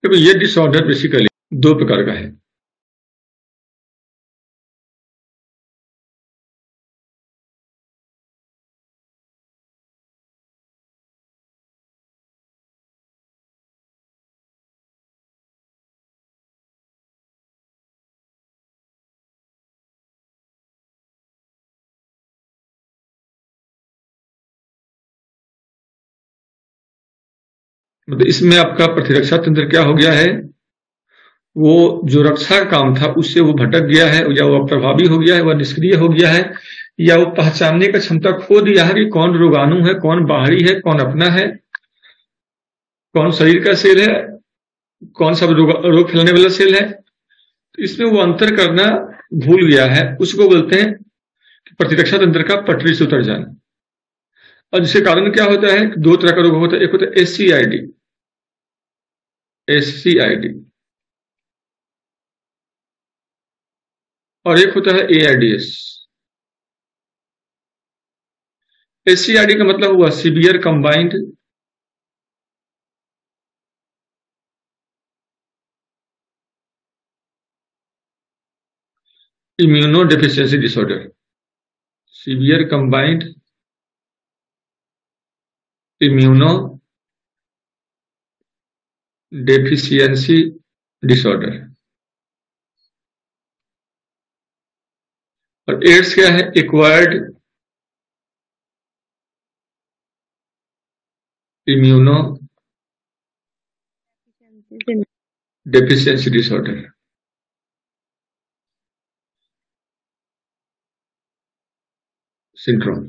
देखो ये disorder basically दो प्रकार का है। मतलब इसमें आपका प्रतिरक्षा तंत्र क्या हो गया है, वो जो रक्षा का काम था उससे वो भटक गया है, या वो अप्रभावी हो गया है, वह निष्क्रिय हो गया है, या वो पहचानने का क्षमता खो दिया है कि कौन रोगाणु है, कौन बाहरी है, कौन अपना है, कौन शरीर का सेल है, कौन सा रोग फैलाने वाला सेल है। तो इसमें वो अंतर करना भूल गया है, उसको बोलते हैं प्रतिरक्षा तंत्र का पटरी से उतर जाना। और जिसके कारण क्या होता है, दो तरह का रोग होता है, एक होता है एससीआईडी, एससीआईडी, और एक होता है एआईडीएस। एससीआईडी का मतलब हुआ severe combined immuno deficiency disorder, severe combined immuno deficiency disorder. और एड्स क्या है, acquired immuno deficiency disorder. Syndrome.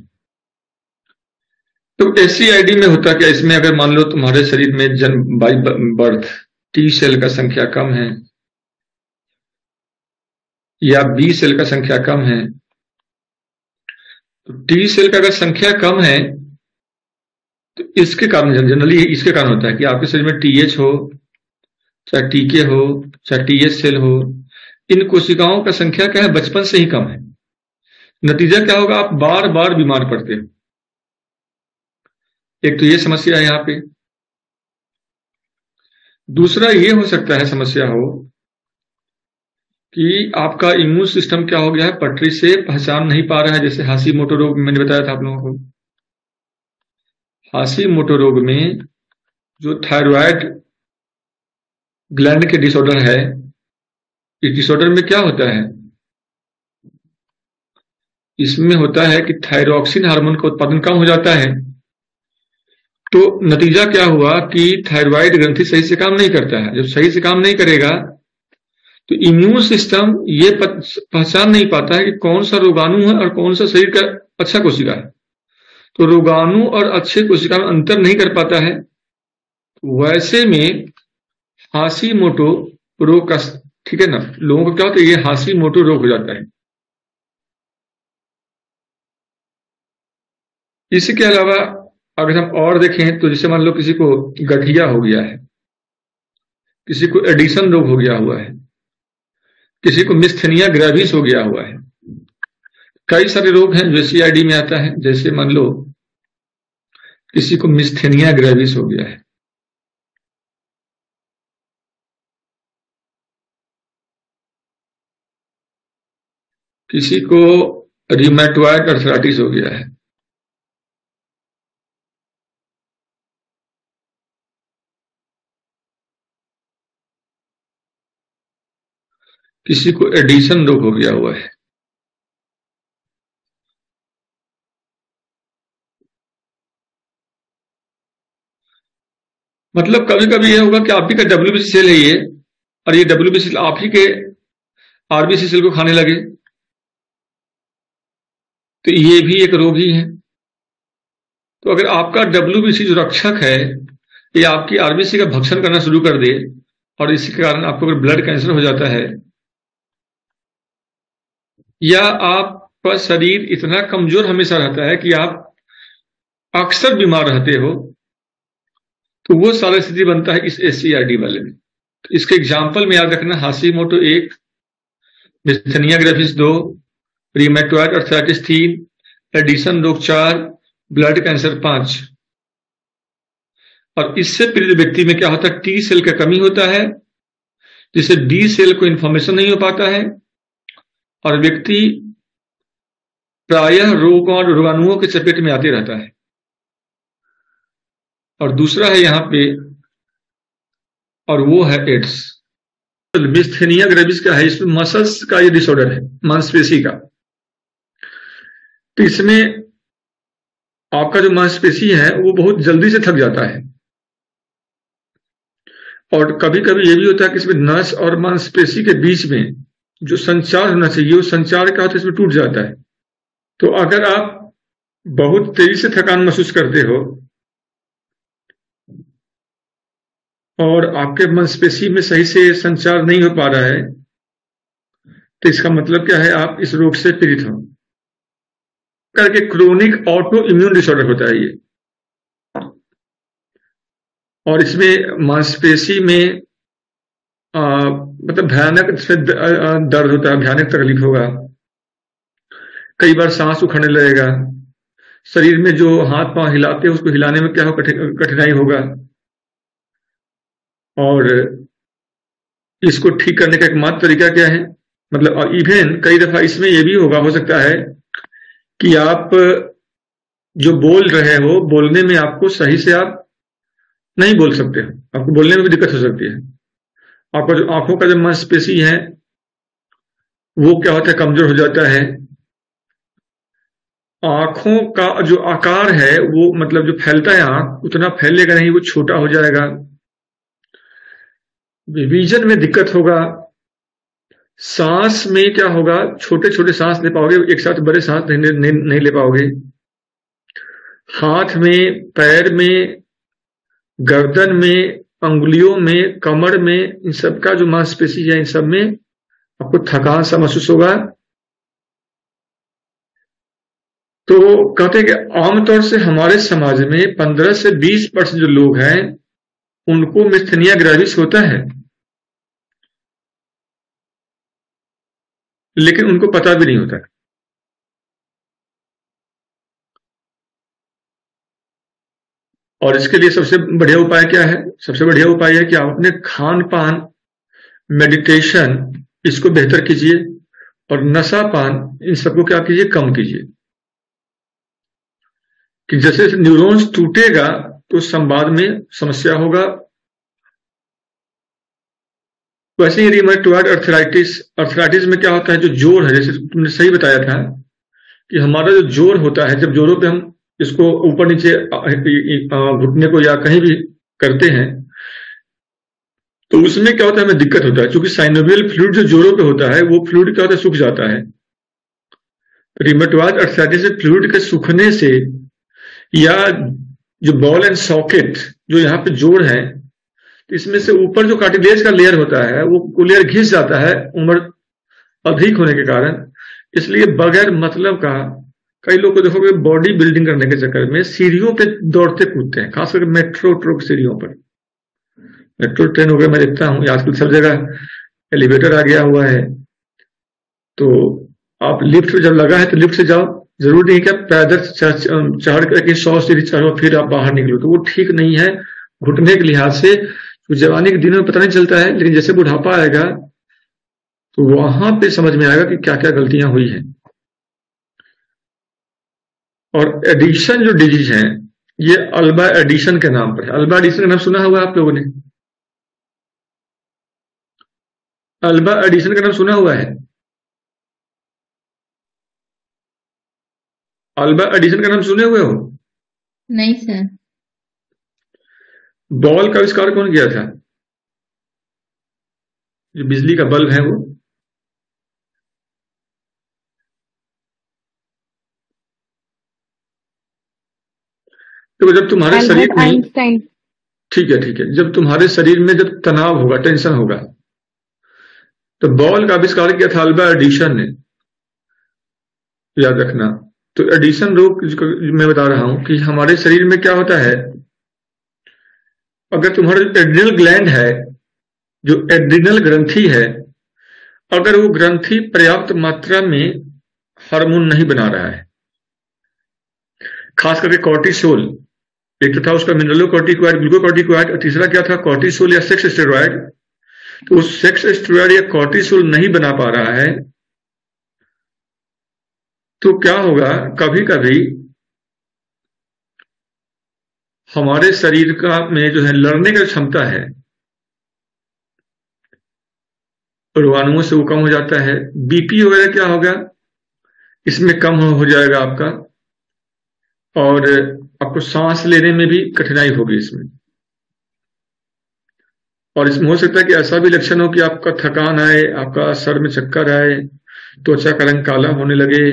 तो एससीआईडी में होता क्या, इसमें अगर मान लो तुम्हारे शरीर में जन्म बाई बर्थ टी सेल का संख्या कम है या बी सेल का संख्या कम है, तो टी सेल का अगर संख्या कम है तो इसके कारण, जनरली इसके कारण होता है कि आपके शरीर में टीएच हो, चाहे टीके हो, चाहे टीएच सेल हो, इन कोशिकाओं का संख्या क्या है, बचपन से ही कम है। नतीजा क्या होगा, आप बार बार बीमार पड़ते हो। एक तो ये समस्या है यहां पे। दूसरा ये हो सकता है समस्या हो कि आपका इम्यून सिस्टम क्या हो गया है, पटरी से पहचान नहीं पा रहा है। जैसे हाशीमोटो रोग मैंने बताया था आप लोगों को, हाशीमोटो रोग में जो थायराइड ग्लैंड के डिसऑर्डर है, इस डिसऑर्डर में क्या होता है, इसमें होता है कि थायरोक्सिन हार्मोन का उत्पादन कम हो जाता है। तो नतीजा क्या हुआ कि थायराइड ग्रंथि सही से काम नहीं करता है। जब सही से काम नहीं करेगा तो इम्यून सिस्टम ये पहचान नहीं पाता है कि कौन सा रोगाणु है और कौन सा शरीर का अच्छा कोशिका है। तो रोगाणु और अच्छे कोशिका में अंतर नहीं कर पाता है। वैसे में हाशीमोटो रोग का, ठीक है ना, लोगों को क्या होता है, ये हाशीमोटो रोग हो जाता है। इसके अलावा अगर हम और देखें तो जैसे मान लो किसी को गठिया हो गया है, किसी को एडिशन रोग हो गया हुआ है, किसी को मिस्थेनिया ग्रेविस हो गया हुआ है। कई सारे रोग हैं जो सीआईडी में आता है। जैसे मान लो किसी को मिस्थेनिया ग्रेविस हो गया है, किसी को रिमेटॉइड अर्थराइटिस हो गया है, किसी को एडिशन रोग हो गया हुआ है। मतलब कभी कभी यह होगा कि आप ही का डब्ल्यूबीसी सेल है ये, और ये डब्ल्यूबीसी आप ही के आरबीसी सेल को खाने लगे, तो ये भी एक रोग ही है। तो अगर आपका डब्ल्यूबीसी जो रक्षक है ये आपकी आरबीसी का भक्षण करना शुरू कर दे और इसके कारण आपको अगर ब्लड कैंसर हो जाता है, या आपका शरीर इतना कमजोर हमेशा रहता है कि आप अक्सर बीमार रहते हो, तो वो सारा स्थिति बनता है इस एससीआरडी वाले में। तो इसके एग्जाम्पल में याद रखना, हाशीमोटो 1, मिस्थेनिया ग्रेविस 2, रिमेटॉइड अर्थराइटिस 3, एडिशन रोग 4, ब्लड कैंसर 5। और इससे पीड़ित व्यक्ति में क्या होता है, टी सेल का कमी होता है, जिससे डी सेल को इन्फॉर्मेशन नहीं हो पाता है और व्यक्ति प्रायः रोगों और रोगाणुओं के चपेट में आते रहता है। और दूसरा है यहाँ पे, और वो है एड्स। मिस्थेनिया ग्रेविस क्या है, इसमें मसल्स का ये डिसऑर्डर है, मांसपेशी का। तो इसमें आपका जो मांसपेशी है वो बहुत जल्दी से थक जाता है, और कभी कभी ये भी होता है कि इसमें नस और मांसपेशी के बीच में जो संचार होना चाहिए वो संचार क्या होता है, इसमें टूट जाता है। तो अगर आप बहुत तेजी से थकान महसूस करते हो और आपके मांसपेशी में सही से संचार नहीं हो पा रहा है, तो इसका मतलब क्या है, आप इस रोग से पीड़ित हो। करके क्रोनिक ऑटो इम्यून डिसऑर्डर होता है ये, और इसमें मांसपेशी में मतलब भयानक दर्द होता है, भयानक तकलीफ होगा, कई बार सांस उखड़ने लगेगा, शरीर में जो हाथ पांव हिलाते हैं उसको हिलाने में क्या हो, कठिनाई होगा। और इसको ठीक करने का एकमात्र तरीका क्या है, मतलब और इवन कई दफा इसमें यह भी होगा, हो सकता है कि आप जो बोल रहे हो, बोलने में आपको सही से आप नहीं बोल सकते, आपको बोलने में भी दिक्कत हो सकती है। आपका जो आंखों का जो मांसपेशी है वो क्या होता है, कमजोर हो जाता है। आंखों का जो आकार है वो मतलब जो फैलता है आंख उतना फैलेगा नहीं, वो छोटा हो जाएगा। विजन में दिक्कत होगा। सांस में क्या होगा, छोटे छोटे सांस ले पाओगे, एक साथ बड़े सांस नहीं ले पाओगे। हाथ में, पैर में, गर्दन में, अंगुलियों में, कमर में, इन सब का जो मांसपेशी है इन सब में आपको थकान सा महसूस होगा। तो कहते हैं कि आमतौर से हमारे समाज में 15 से 20% जो लोग हैं उनको मिस्थेनिया ग्रेविस होता है, लेकिन उनको पता भी नहीं होता है। और इसके लिए सबसे बढ़िया उपाय क्या है, सबसे बढ़िया उपाय है कि आप अपने खान पान, मेडिटेशन, इसको बेहतर कीजिए, और नशा पान, इन सबको क्या कीजिए, कम कीजिए। कि जैसे न्यूरॉन्स टूटेगा तो संवाद में समस्या होगा। वैसे ही रिमेटॉइड अर्थराइटिस में क्या होता है, जो जोड़ है, जैसे तुमने सही बताया था कि हमारा जो जोड़ होता है, जब जोड़ों पे हम इसको ऊपर नीचे घुटने को या कहीं भी करते हैं तो उसमें क्या होता है, हमें दिक्कत होता है, क्योंकि साइनोवियल फ्लूइड जो जोड़ों पे होता है वो फ्लूइड क्या होता है, सूख जाता है। तो रिमेटॉइड अर्थराइटिस से फ्लूइड के सूखने से, या जो बॉल एंड सॉकेट जो यहाँ पे जोड़ है, तो इसमें से ऊपर जो कार्टिलेज का लेयर होता है वो लेयर घिस जाता है उम्र अधिक होने के कारण। इसलिए बगैर मतलब का कई लोग को देखोगे बॉडी बिल्डिंग करने के चक्कर में सीढ़ियों पे दौड़ते कूदते हैं, खासकर मेट्रो की सीढ़ियों पर। मेट्रो ट्रेन वगैरह मैं देखता हूँ, आजकल सब जगह एलिवेटर आ गया हुआ है, तो आप लिफ्ट जब लगा है तो लिफ्ट से जाओ, जरूरी नहीं कि आप पैदल चढ़ करके 100 सीढ़ी चढ़ो फिर आप बाहर निकलो, तो वो ठीक नहीं है घुटने के लिहाज से। तो जवानी के दिनों में पता नहीं चलता है, लेकिन जैसे बुढ़ापा आएगा तो वहां पे समझ में आएगा कि क्या क्या गलतियां हुई हैं। और एडिशन जो डिजीज है ये अल्बा एडिशन के नाम पर है। अल्बा एडिशन का नाम सुना हुआ आप लोगों ने? अल्बा एडिशन का नाम सुना हुआ है? अल्बा एडिशन का नाम सुने हुए हो? नहीं सर। बॉल का आविष्कार कौन किया था? जो बिजली का बल्ब है वो। तो जब तुम्हारे शरीर में, आइंस्टाइन। ठीक है, जब तुम्हारे शरीर में जब तनाव होगा, टेंशन होगा, तो बॉल का आविष्कार किया था अल्बा एडिशन ने, याद रखना। तो एडिशन रोग मैं बता रहा हूं कि हमारे शरीर में क्या होता है, अगर तुम्हारा एड्रिनल ग्लैंड है, जो एड्रिनल ग्रंथि है, अगर वो ग्रंथि पर्याप्त मात्रा में हार्मोन नहीं बना रहा है, खास करके कॉर्टिसोल, एक तो था उसका मिनरलोकॉर्टिकॉइड, ग्लूकोकॉर्टिकॉइड, और तीसरा क्या था, कॉर्टिसोल या सेक्स स्टेरॉयड। तो वो सेक्स स्टेरॉयड या कॉर्टिसोल नहीं बना पा रहा है, तो क्या होगा, कभी कभी हमारे शरीर का में जो है लड़ने का क्षमता है रोगाणुओं से, वो कम हो जाता है। बीपी वगैरह क्या होगा, इसमें कम हो जाएगा आपका, और आपको सांस लेने में भी कठिनाई होगी इसमें। और इसमें हो सकता है कि ऐसा भी लक्षण हो कि आपका थकान आए, आपका सर में चक्कर आए, त्वचा का रंग काला होने लगे,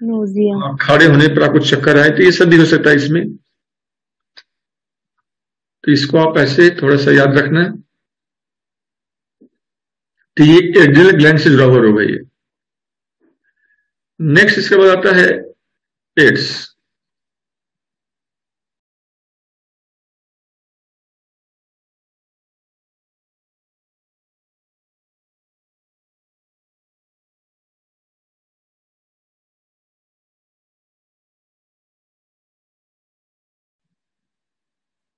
नोजिया। खड़े होने पर आपको चक्कर आए, तो ये सब भी हो सकता है इसमें। तो इसको आप ऐसे थोड़ा सा याद रखना। तो ये एड्रिनल ग्लैंड से जुड़ा हुआ रोग है ये। नेक्स्ट इसके बाद आता है एड्स।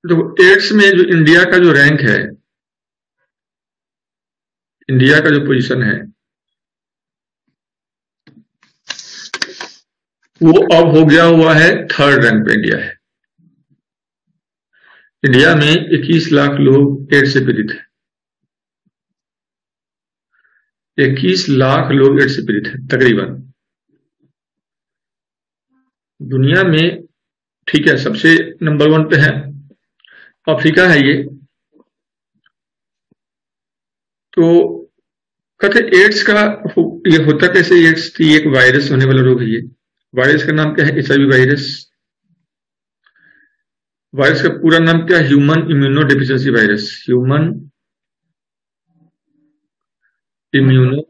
तो एड्स में जो इंडिया का जो रैंक है, इंडिया का जो पोजीशन है, वो अब हो गया हुआ है थर्ड रैंक पे इंडिया है। इंडिया में 21 लाख लोग एड्स से पीड़ित है। 21 लाख लोग एड्स से पीड़ित है तकरीबन दुनिया में। ठीक है, सबसे नंबर 1 पे है, अफ्रीका है ये। तो कहते एड्स का ये होता कैसे, एड्स थी एक वायरस होने वाला रोग है ये। वायरस का नाम क्या है, HIV वायरस। वायरस का पूरा नाम क्या है, human immuno deficiency virus. Human immuno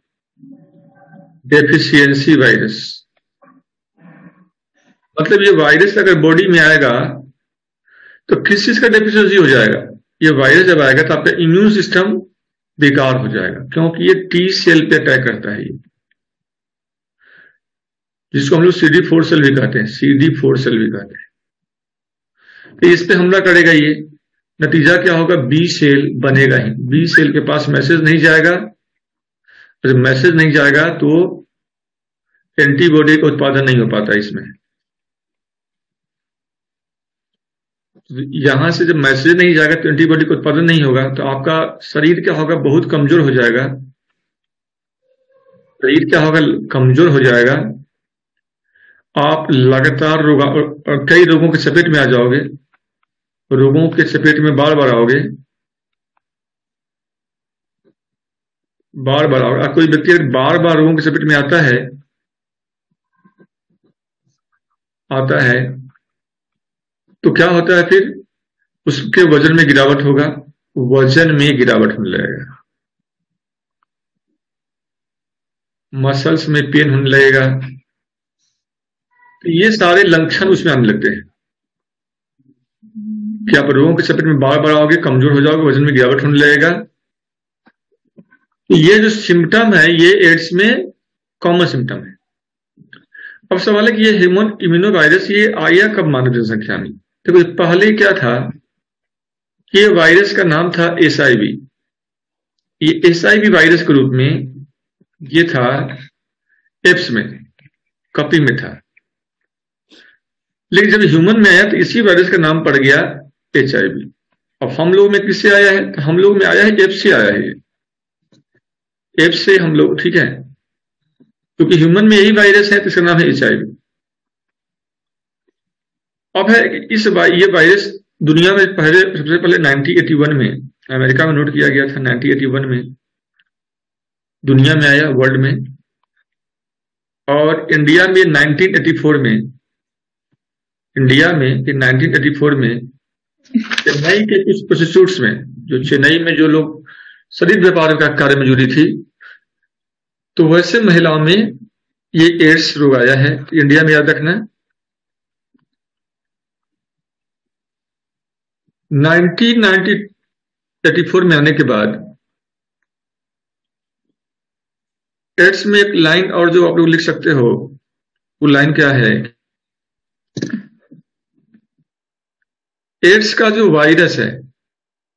deficiency virus. मतलब ये वायरस अगर बॉडी में आएगा तो किस चीज का डेफिशिएंसी हो जाएगा, ये वायरस जब आएगा तो आपका इम्यून सिस्टम बेकार हो जाएगा, क्योंकि ये टी सेल पे अटैक करता है ये, जिसको हम लोग CD4 सेल भी कहते हैं, CD4 सेल भी कहते हैं। तो इस पे हमला करेगा ये, नतीजा क्या होगा, बी सेल बनेगा ही। बी सेल के पास मैसेज नहीं जाएगा, जब मैसेज नहीं जाएगा तो एंटीबॉडी का उत्पादन नहीं हो पाता इसमें। यहां से जब मैसेज नहीं जाएगा तो एंटीबॉडी का उत्पादन नहीं होगा, तो आपका शरीर क्या होगा, बहुत कमजोर हो जाएगा। शरीर क्या होगा, कमजोर हो जाएगा। आप लगातार कई रोगों के चपेट में आ जाओगे, रोगों के चपेट में बार बार आओगे, बार बार आओगे। कोई व्यक्ति अगर बार बार रोगों के चपेट में आता है तो क्या होता है फिर, उसके वजन में गिरावट होगा, वजन में गिरावट होने लगेगा, मसल्स में पेन होने लगेगा। तो ये सारे लक्षण उसमें आने लगते हैं कि आप रोगों के चपेट में बार बार आओगे, कमजोर हो जाओगे, वजन में गिरावट होने लगेगा। तो ये जो सिम्टम है ये एड्स में कॉमन सिम्टम है। अब सवाल है कि ये ह्यूमन इम्यूनो वायरस ये आया कब मानव जनसंख्या में। देखो तो पहले क्या था कि ये वायरस का नाम था SIV। ये SIV वायरस के रूप में ये था एप्स में, कॉपी में था। लेकिन जब ह्यूमन में आया तो इसी वायरस का नाम पड़ गया HIV। अब हम लोग में किससे आया है, तो हम लोग में आया है एप्स से आया है, एप्स से हम लोग, ठीक है, क्योंकि ह्यूमन में यही वायरस है तो इसका नाम है HIV। अब है कि ये वायरस दुनिया में सबसे पहले 1981 में अमेरिका में नोट किया गया था। 1981 में दुनिया में आया, वर्ल्ड में। और इंडिया में 1984 में, इंडिया में 1984 में चेन्नई के कुछ प्रोस्टिट्यूट्स में, जो चेन्नई में जो लोग शरीर व्यापार का कार्य में जुड़ी थी, तो वैसे महिलाओं में ये एड्स रोग आया है। इंडिया में याद रखना 1984 में आने के बाद एड्स में एक लाइन और जो आप लोग लिख सकते हो, वो लाइन क्या है, एड्स का जो वायरस है,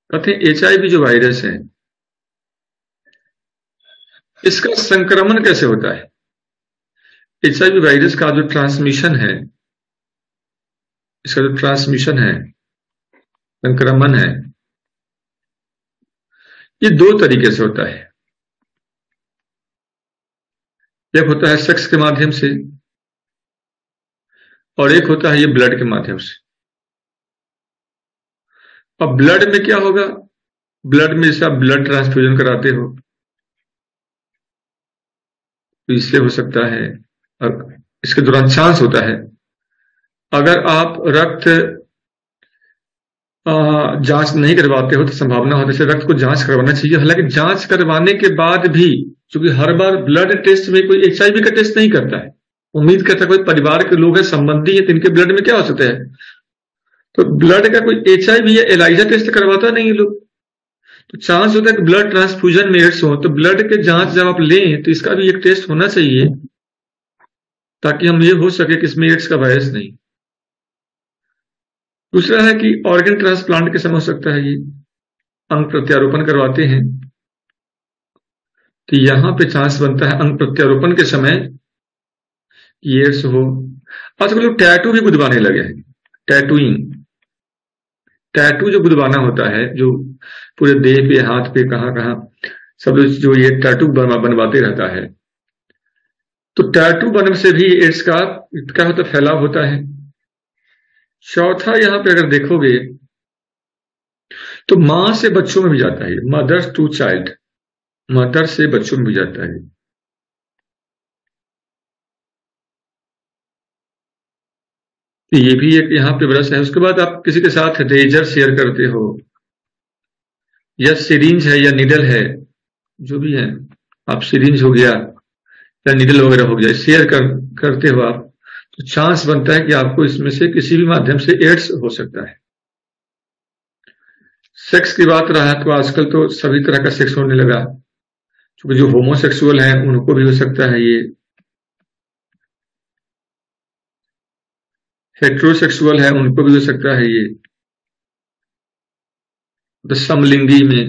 कहते हैं HIV जो वायरस है, इसका संक्रमण कैसे होता है? HIV वायरस का जो ट्रांसमिशन है, इसका जो ट्रांसमिशन है, संक्रमण है, ये दो तरीके से होता है। एक होता है सेक्स के माध्यम से और एक होता है ये ब्लड के माध्यम से। अब ब्लड में क्या होगा? ब्लड में जैसे आप ब्लड ट्रांसफ्यूजन कराते हो तो इससे हो सकता है, और इसके दौरान चांस होता है, अगर आप रक्त जांच नहीं करवाते हो तो संभावना होती है रक्त को जांच करवाना चाहिए। हालांकि जांच करवाने के बाद भी, क्योंकि हर बार ब्लड टेस्ट में कोई HIV का टेस्ट नहीं करता है, उम्मीद करता है कोई परिवार के लोग हैं, संबंधी है, तो इनके ब्लड में क्या हो सकता है, तो ब्लड का कोई HIV या एलाइजा टेस्ट करवाता नहीं है लोग। तो चांस होता है कि ब्लड ट्रांसफ्यूजन में एड्स हो, तो ब्लड के जांच जब आप लें तो इसका भी एक टेस्ट होना चाहिए ताकि हम ये हो सके कि इसमें एड्स का वायरस नहीं। दूसरा है कि ऑर्गन ट्रांसप्लांट के समय हो सकता है ये अंग प्रत्यारोपण करवाते हैं तो यहां पे चांस बनता है अंग प्रत्यारोपण के समय एड्स हो। आजकल लोग टैटू भी गुदवाने लगे हैं, टैटूइंग, टैटू जो गुदवाना होता है, जो पूरे देह पे, हाथ पे, कहां कहां सब जो ये टैटू बनवाते रहता है, तो टैटू बनने से भी एड्स का क्या होता है, फैलाव होता है। चौथा, यहां पे अगर देखोगे तो मां से बच्चों में भी जाता है, मदर टू चाइल्ड, मदर से बच्चों में भी जाता है। तो ये भी एक यहाँ पे ब्रश है। उसके बाद आप किसी के साथ रेजर शेयर करते हो या सिरिंज है या निडल है, जो भी है, आप सिरिंज हो गया या निडल वगैरह हो गया, शेयर करते हो आप, तो चांस बनता है कि आपको इसमें से किसी भी माध्यम से एड्स हो सकता है। सेक्स की बात रहा तो आजकल तो सभी तरह का सेक्स होने लगा, क्योंकि जो होमोसेक्सुअल है उनको भी हो सकता है ये, हेट्रोसेक्सुअल है उनको भी हो सकता है ये, तो समलिंगी में,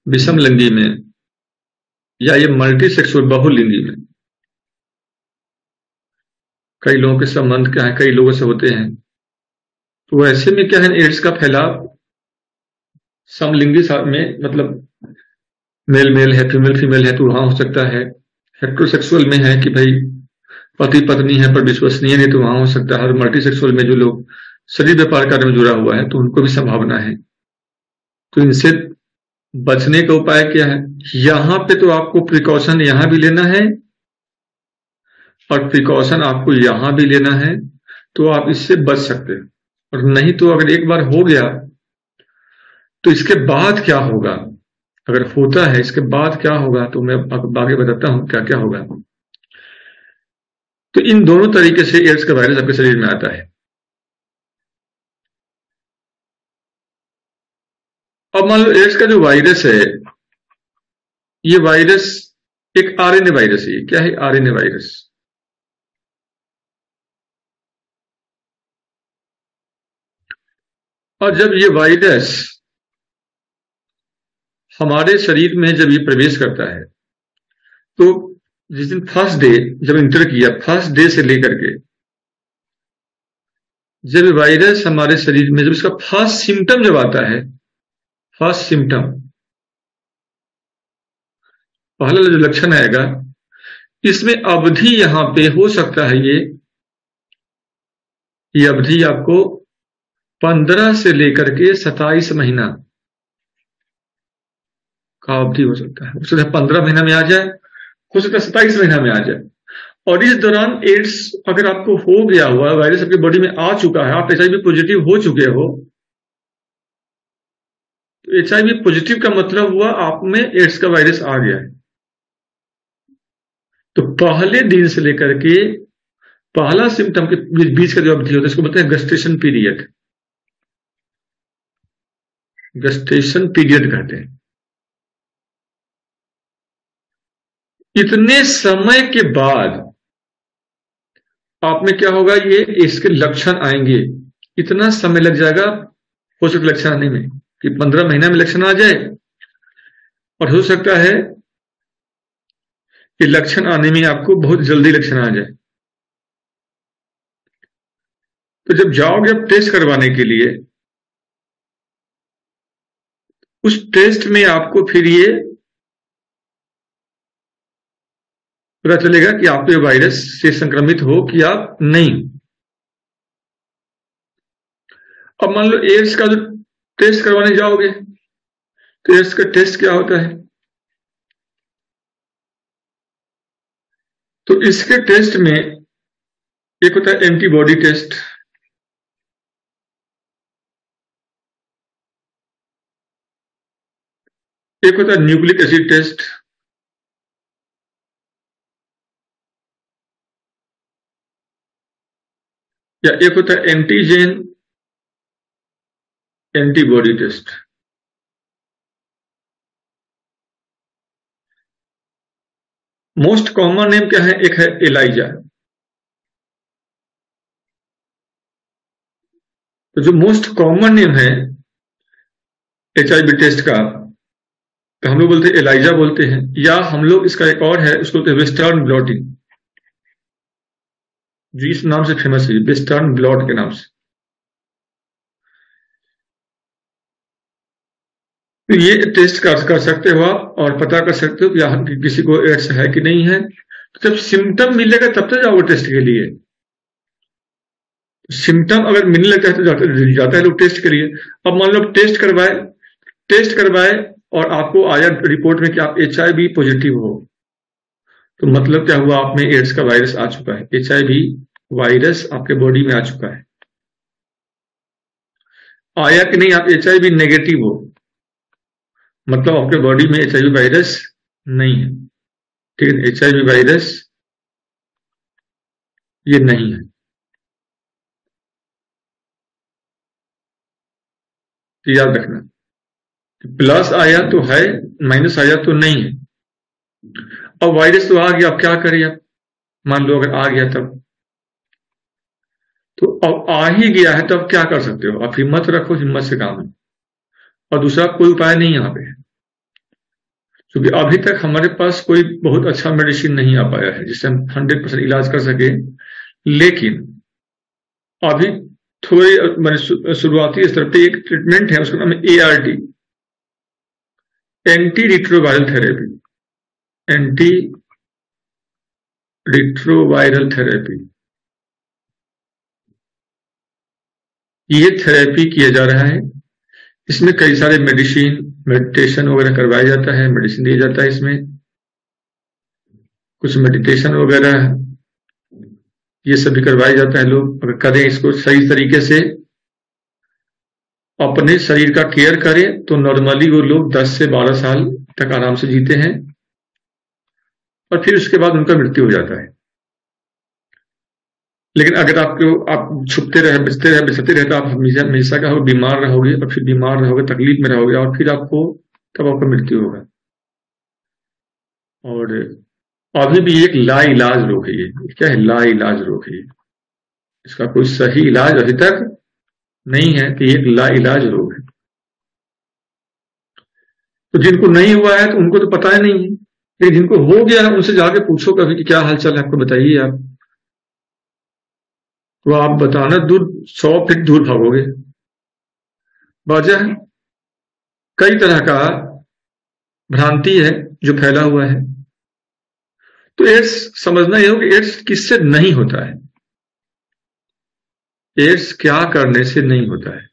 विषमलिंगी में, या ये मल्टीसेक्सुअल बहुलिंगी में। कई लोगों के संबंध क्या है, कई लोगों से होते हैं, तो ऐसे में क्या है, एड्स का फैलाव समलिंगी में, मतलब मेल मेल है, फीमेल फीमेल है, तो वहां हो सकता है। हेट्रोसेक्सुअल में है कि भाई पति पत्नी है पर विश्वसनीय नहीं, तो वहां हो सकता है। और मल्टीसेक्सुअल में जो लोग शरीर व्यापार कार्य में जुड़ा हुआ है तो उनको भी संभावना है। तो इनसे बचने का उपाय क्या है? यहां पे तो आपको प्रिकॉशन यहां भी लेना है और प्रिकॉशन आपको यहां भी लेना है, तो आप इससे बच सकते हैं। और नहीं तो अगर एक बार हो गया तो इसके बाद क्या होगा, अगर होता है इसके बाद क्या होगा, तो मैं आगे बताता हूं क्या क्या होगा। तो इन दोनों तरीके से एड्स का वायरस आपके शरीर में आता है। अब मान लो एड्स का जो वायरस है, ये वायरस एक RNA वायरस है। क्या है? RNA virus. और जब ये वायरस हमारे शरीर में जब ये प्रवेश करता है, तो जिस दिन फर्स्ट डे जब इंटर किया, फर्स्ट डे से लेकर के जब वायरस हमारे शरीर में, जब इसका फर्स्ट सिम्टम जब आता है, फर्स्ट सिम्टम, पहला जो लक्षण आएगा, इसमें अवधि यहां पे हो सकता है ये अवधि आपको 15 से लेकर के 27 महीना का अवधि हो सकता है। हो सकता है 15 महीना में आ जाए, हो सकता है 27 महीना में आ जाए। और इस दौरान एड्स अगर आपको हो गया हुआ, वायरस आपकी बॉडी में आ चुका है, आप HIV पॉजिटिव हो चुके हो, तो HIV पॉजिटिव का मतलब हुआ आप में एड्स का वायरस आ गया है। तो पहले दिन से लेकर के पहला सिम्टम के बीच का जो अवधि होता है, इसको बोलते हैं गस्टेशन पीरियड। गस्टेशन पीरियड कहते हैं। इतने समय के बाद आप में क्या होगा, ये इसके लक्षण आएंगे, इतना समय लग जाएगा हो सकता है लक्षण आने में कि 15 महीना में लक्षण आ जाए, और हो सकता है कि लक्षण आने में आपको बहुत जल्दी लक्षण आ जाए। तो जब जाओगे आप टेस्ट करवाने के लिए, उस टेस्ट में आपको फिर ये पता चलेगा कि आप ये वायरस से संक्रमित हो कि आप नहीं। अब मान लो एड्स का जो टेस्ट करवाने जाओगे, तो एड्स का टेस्ट क्या होता है? तो इसके टेस्ट में एक होता है एंटीबॉडी टेस्ट, एक होता है न्यूक्लिक एसिड टेस्ट, या एक होता है antigen antibody test. Most common name क्या है? एक है एलाइजा। तो जो मोस्ट कॉमन नेम है HIV टेस्ट का, तो हम लोग बोलते हैं एलाइजा बोलते हैं, या हम लोग इसका एक और है उसको बोलते हैं वेस्टर्न ब्लॉटिंग, जो इस नाम से फेमस है, वेस्टर्न ब्लॉट के नाम से। तो ये टेस्ट कर सकते हो आप, और पता कर सकते हो कि किसी को एड्स है कि नहीं है। तो जब सिम्टम मिलेगा तब तो जाओगे टेस्ट के लिए। सिम्टम अगर मिलने लगता है तो जाता है लोग टेस्ट के लिए। अब मान लो टेस्ट करवाए और आपको आया रिपोर्ट में कि आप HIV पॉजिटिव हो, तो मतलब क्या हुआ? आप में एड्स का वायरस आ चुका है, HIV वायरस आपके बॉडी में आ चुका है। आया कि नहीं, आप HIV नेगेटिव हो, मतलब आपके बॉडी में HIV वायरस नहीं है। ठीक है, HIV वायरस ये नहीं है, तो याद रखना। प्लस आया तो है, माइनस आया तो नहीं है। अब वायरस तो आ गया, अब क्या करें? आप मान लो अगर आ गया तब, तो अब आ ही गया है, तब क्या कर सकते हो? आप हिम्मत रखो, हिम्मत से काम है, और दूसरा कोई उपाय नहीं यहाँ पे, क्योंकि अभी तक हमारे पास कोई बहुत अच्छा मेडिसिन नहीं आ पाया है जिससे हम 100% इलाज कर सके। लेकिन अभी थोड़े शुरुआती स्तर पे एक ट्रीटमेंट है, उसका नाम है ART, anti retroviral therapy. Anti retroviral therapy, ये थेरेपी किया जा रहा है। इसमें कई सारे मेडिटेशन वगैरह करवाया जाता है, मेडिसिन दिया जाता है। इसमें कुछ मेडिटेशन वगैरह ये सब भी करवाया जाता है। लोग अगर करें इसको सही तरीके से, अपने शरीर का केयर करें, तो नॉर्मली वो लोग 10 से 12 साल तक आराम से जीते हैं, और फिर उसके बाद उनका मृत्यु हो जाता है। लेकिन अगर आप छुपते रहे, बचते रहे, तो आप हमेशा का हो बीमार रहोगे, और फिर बीमार रहोगे, तकलीफ में रहोगे, और फिर तब आपका मृत्यु होगा। और अभी भी एक लाइलाज रोग है। ये क्या है? लाइलाज रोग है। इसका कोई सही इलाज अभी तक नहीं है, कि एक लाइलाज रोग है। तो जिनको नहीं हुआ है तो उनको तो पता ही नहीं है, लेकिन जिनको हो गया है उनसे जाके पूछो कभी कि क्या हाल चाल है, आपको बताइए आप, तो आप बताना 100 फीट दूर भागोगे। वजह कई तरह का भ्रांति है जो फैला हुआ है। तो एड्स समझना यह हो कि एड्स किससे नहीं होता है, एड्स क्या करने से नहीं होता है।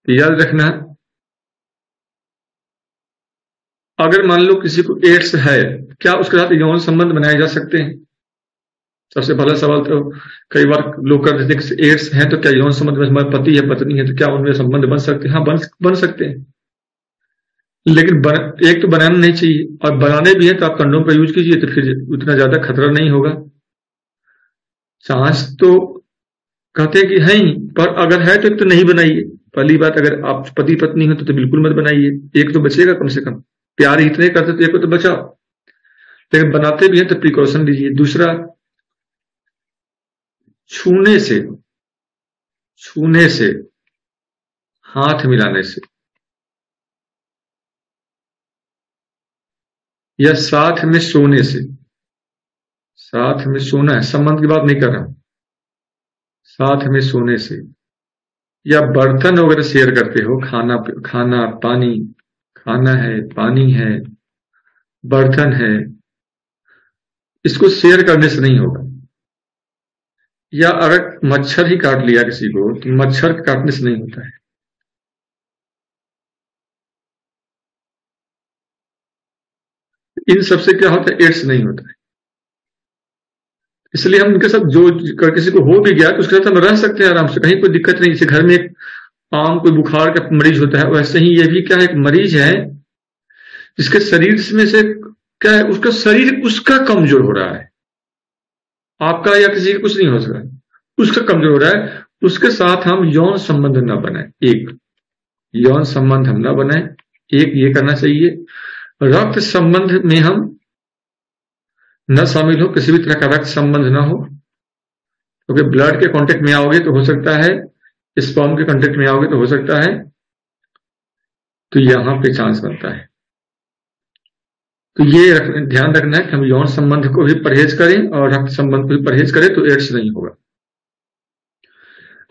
याद रखना, अगर मान लो किसी को एड्स है, क्या उसके साथ यौन संबंध बनाए जा सकते हैं? सबसे पहला सवाल तो कई बार लोग कर देते हैं कि एड्स है तो क्या यौन संबंध में हमारे पति है पत्नी है तो क्या उनमें संबंध बन सकते हैं? हाँ, बन सकते हैं, लेकिन एक तो बनाना नहीं चाहिए, और बनाने भी है तो आप कंडोम का यूज कीजिए, तो फिर उतना ज्यादा खतरा नहीं होगा। चांस तो कहते हैं कि है ही, पर अगर है तो नहीं बनाइए। पहली बात, अगर आप पति पत्नी हो तो बिल्कुल मत बनाइए, एक तो बचेगा कम से कम, प्यार ही इतने करते तो एक को तो बचाओ, लेकिन बनाते भी हैं तो प्रिकॉशन लीजिए। दूसरा, छूने से, हाथ मिलाने से या साथ में सोने से, साथ में सोना है, संबंध की बात नहीं कर रहा हूं, साथ में सोने से, या बर्तन वगैरह शेयर करते हो, खाना पानी, खाना है, पानी है, बर्तन है, इसको शेयर करने से नहीं होगा। या अगर मच्छर ही काट लिया किसी को तो मच्छर काटने से नहीं होता है। इन सबसे क्या होता है, एड्स नहीं होता है। इसलिए हम उनके साथ जो किसी को हो भी गया तो उसके साथ हम रह सकते हैं आराम से, कहीं कोई दिक्कत नहीं। जैसे घर में एक आम कोई बुखार का मरीज होता है, वैसे ही ये भी क्या है, एक मरीज है जिसके शरीर में से क्या है, उसका शरीर उसका कमजोर हो रहा है, आपका या किसी का कुछ नहीं हो सकता, उसका कमजोर हो रहा है। उसके साथ हम यौन संबंध न बनाए, एक यौन संबंध हम न बनाए, एक ये करना चाहिए। रक्त संबंध में हम न शामिल हो, किसी भी तरह का रक्त संबंध ना हो, क्योंकि ब्लड के कांटेक्ट में आओगे तो हो सकता है, स्पर्म के कांटेक्ट में आओगे तो हो सकता है, तो यहां पे चांस बनता है। तो ये ध्यान रखना है कि हम यौन संबंध को भी परहेज करें और रक्त संबंध को भी परहेज करें तो एड्स नहीं होगा।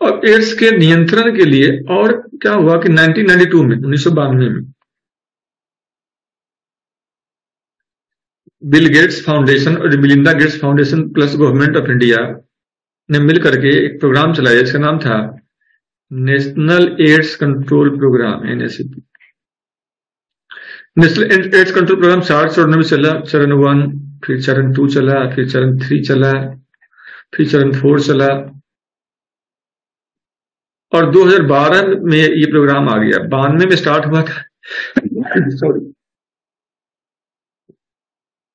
और एड्स के नियंत्रण के लिए और क्या हुआ कि 1992 में 1992 में बिल गेट्स फाउंडेशन और Melinda Gates foundation plus government of India ने मिलकर के एक प्रोग्राम चलाया जिसका नाम था national AIDS control programme, NACP। National AIDS control programme 4 चरणों में चला। चरण 1, फिर चरण 2 चला, फिर चरण 3 चला, फिर चरण 4 चला, और 2012 में ये प्रोग्राम आ गया। 92 में स्टार्ट हुआ था सॉरी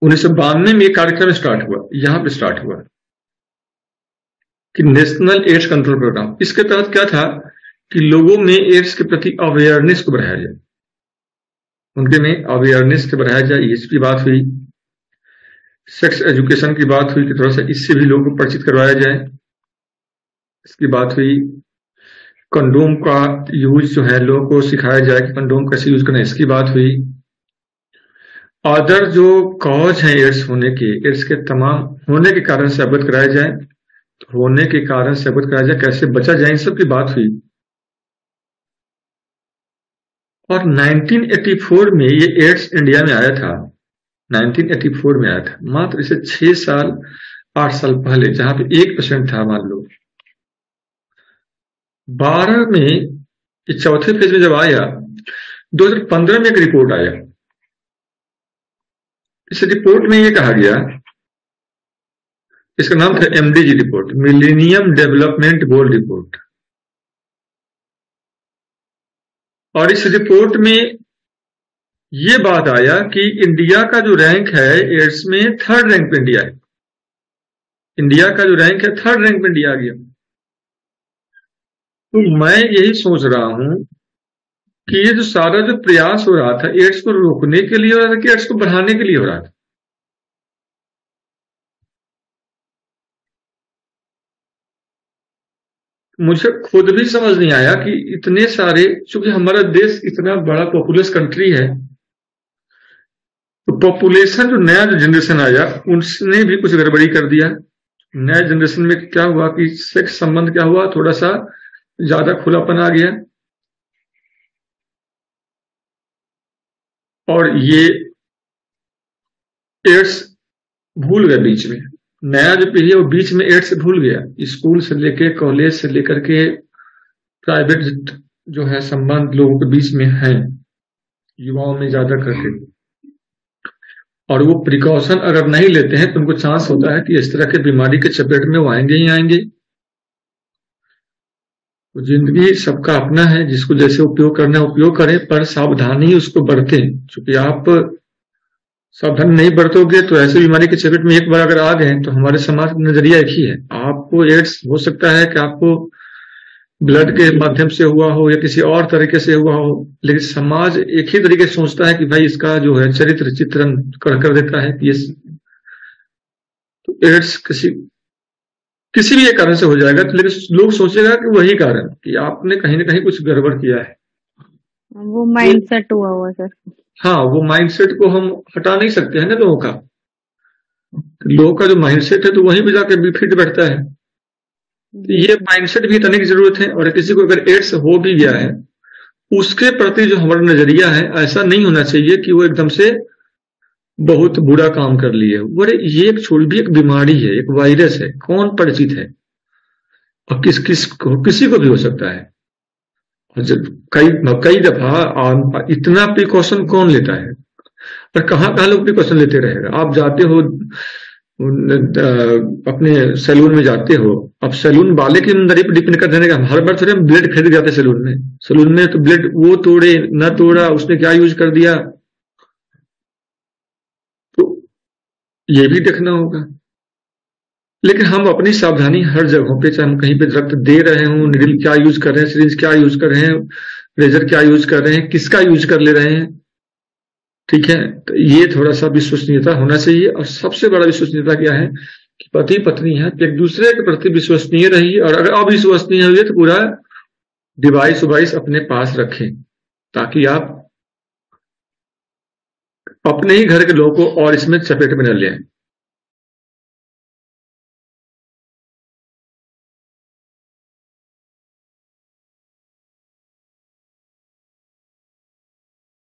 1992 में ये कार्यक्रम स्टार्ट हुआ, यहां पे स्टार्ट हुआ कि नेशनल एड्स कंट्रोल प्रोग्राम। इसके तहत क्या था कि लोगों में एड्स के प्रति अवेयरनेस को बढ़ाया जाए, उनके में अवेयरनेस को बढ़ाया जाए, इसकी बात हुई। सेक्स एजुकेशन की बात हुई कि थोड़ा सा इससे भी लोगों को परिचित करवाया जाए, इसकी बात हुई। कंडोम का यूज जो है लोगों को सिखाया जाए कि कंडोम कैसे यूज करना है, इसकी बात हुई। अदर जो कॉज है एड्स होने के, एड्स के तमाम होने के कारण से अवगत कराया जाए, होने के कारण से अवगत कराया जाए, कैसे बचा जाए, इन सब की बात हुई। और 1984 में ये एड्स इंडिया में आया था, 1984 में आया था, मात्र इसे 6 साल 8 साल पहले, जहां पे 1% था मान लो। 12 में ये चौथे फेज में जब आया, 2015 में एक रिपोर्ट आया। इस रिपोर्ट में ये कहा गया, इसका नाम था MDG report, millennium development goal report. और इस रिपोर्ट में ये बात आया कि इंडिया का जो रैंक है एड्स में, 3rd रैंक पे इंडिया है। इंडिया का जो रैंक है 3rd रैंक पे इंडिया आ गया। तो मैं यही सोच रहा हूं कि ये जो सारा जो प्रयास हो रहा था एड्स को रोकने के लिए हो रहा था कि एड्स को बढ़ाने के लिए हो रहा था। मुझे खुद भी समझ नहीं आया कि इतने सारे, चूंकि हमारा देश इतना बड़ा पॉपुलस कंट्री है, तो पॉपुलेशन जो नया जो जनरेशन आया उसने भी कुछ गड़बड़ी कर दिया। नया जनरेशन में क्या हुआ कि सेक्स संबंध क्या हुआ, थोड़ा सा ज्यादा खुलापन आ गया, और ये एड्स भूल गए बीच में। नया जो पीढ़ी है वो बीच में एड्स से भूल गया। स्कूल से लेके कॉलेज से लेकर के प्राइवेट जो है संबंध लोगों के बीच में है, युवाओं में ज्यादा करके, और वो प्रिकॉशन अगर नहीं लेते हैं तो उनको चांस होता है कि इस तरह के बीमारी के चपेट में वो आएंगे ही आएंगे। तो जिंदगी सबका अपना है, जिसको जैसे उपयोग करना है उपयोग करें, पर सावधानी उसको बरतें। क्योंकि आप सावधानी नहीं बरतोगे तो ऐसी बीमारी के चपेट में एक बार अगर आ गए तो हमारे समाज का नजरिया एक ही है, आपको एड्स हो सकता है कि आपको ब्लड के माध्यम से हुआ हो या किसी और तरीके से हुआ हो, लेकिन समाज एक ही तरीके से सोचता है कि भाई इसका जो है चरित्र चित्रण कर देता है कि ये तो एड्स किसी किसी भी एक कारण से हो जाएगा, तो लेकिन लोग सोचेगा कि वही कारण कि आपने कहीं ना कहीं कुछ गड़बड़ किया है। वो माइंडसेट हुआ सर। हाँ, वो माइंडसेट को हम हटा नहीं सकते हैं ना लोगों का। लोगों का जो माइंडसेट है तो वहीं पे जाके भी फिट बैठता है। तो ये माइंडसेट भी हटाने की जरूरत है। और किसी को अगर एड्स हो भी गया है, उसके प्रति जो हमारा नजरिया है, ऐसा नहीं होना चाहिए कि वो एकदम से बहुत बुरा काम कर लिए। बोले ये एक छोटी भी एक बीमारी है, एक वायरस है, कौन परिचित है, और किसी को भी हो सकता है। और जब कई कई दफा इतना प्रिकॉशन कौन लेता है, और कहाँ कहाँ लोग प्रिकॉशन लेते रहेगा। आप जाते हो अपने सैलून में जाते हो, अब सैलून वाले के अंदर ही डिपेंड कर देने का। हर बार थोड़े हम ब्लेड खरीद जाते सैलून में तो ब्लेड वो तोड़े ना तोड़ा, उसने क्या यूज कर दिया, तो ये भी देखना होगा। लेकिन हम अपनी सावधानी हर जगहों पे, चाहे हम कहीं पे रक्त दे रहे हों, निडल क्या यूज कर रहे हैं, सिरिंज क्या यूज कर रहे हैं, रेजर क्या यूज कर रहे हैं, किसका यूज कर ले रहे हैं, ठीक है, तो ये थोड़ा सा विश्वसनीयता होना चाहिए। और सबसे बड़ा विश्वसनीयता क्या है कि पति पत्नी है तो एक दूसरे के प्रति विश्वसनीय रहिए। और अगर अविश्वसनीय हुए तो पूरा डिवाइस उवाइस अपने पास रखें, ताकि आप अपने ही घर के लोगों को और इसमें चपेट में न लें।